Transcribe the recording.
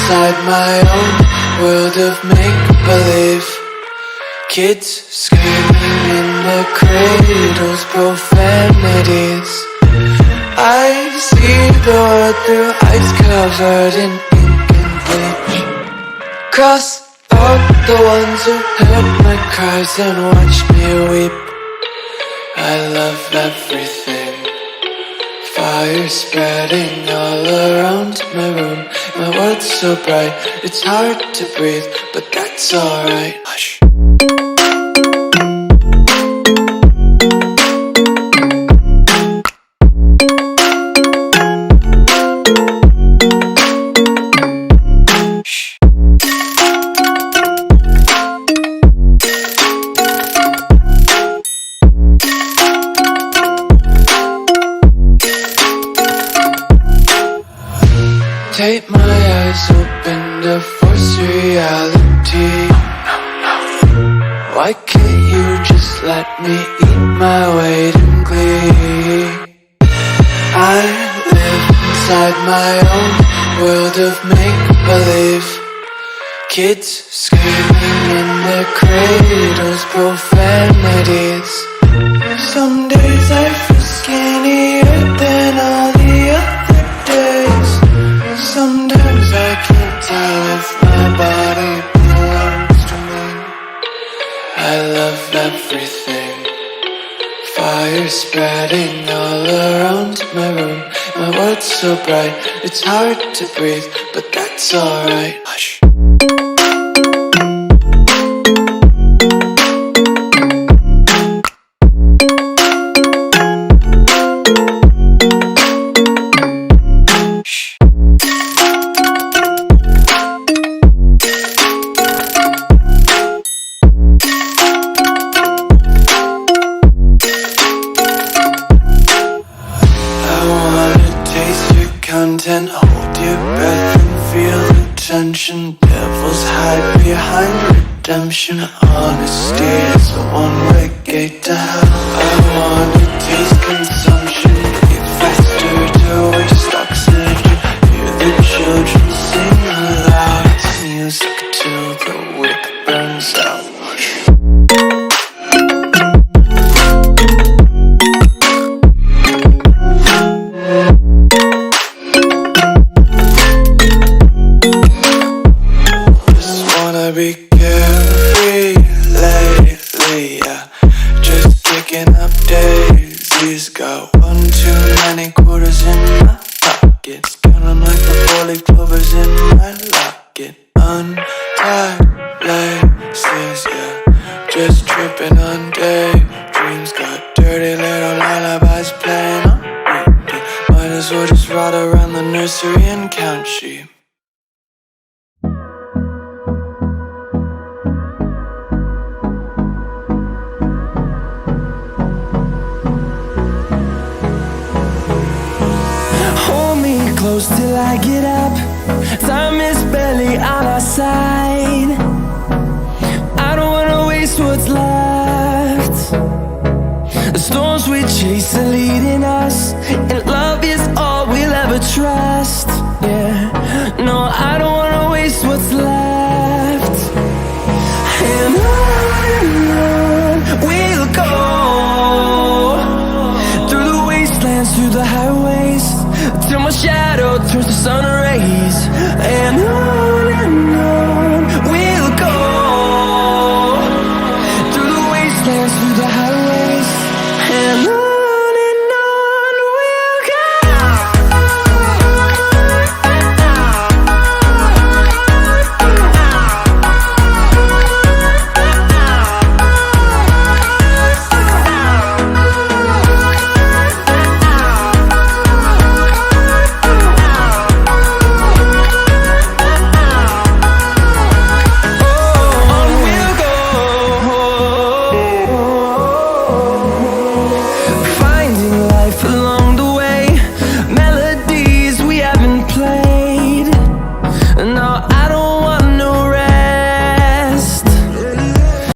inside my own world of make-believe. Kids screaming in their cradles, profanities. I see the world through ice covered in ink and bleach. Cross out the ones who heard my cries and watched me weep. I love everything. Fire spreading all around my room. My world's so bright, it's hard to breathe, but that's alright. Hush. Tape my eyes open to force reality. Why can't you just let me eat my weight in glee? I live inside my own world of make-believe. Kids screaming in their cradles, profanities. Some days I feel skinnier than all the other days. Sometimes I can't tell if my body belongs to me. I love everything. Fire spreading all around my room. My world's so bright, it's hard to breathe, but that's alright. Hush. Content, hold your breath and feel the tension. Devils hide behind redemption. Honesty is a one-way gate to hell. I wanna taste consumption. Eat faster to waste oxygen. Hear the children sing aloud. It's music till the wick burns out. Be carefree lately, yeah. Just kicking up daisies. Got one too many quarters in my pockets. Counting like the 4-leaf clovers in my locket. Untied laces, yeah. Just tripping on daydreams. Got dirty little lullabies playing on repeat. Might as well just ride around the nursery and count sheep. Close till I get up. Time is barely on our side. I don't wanna waste what's left. The storms we chase are leading us, and love is all we'll ever trust. Yeah, no, I don't wanna waste what's left. And on we'll go, through the wastelands, through the highways, till my shadow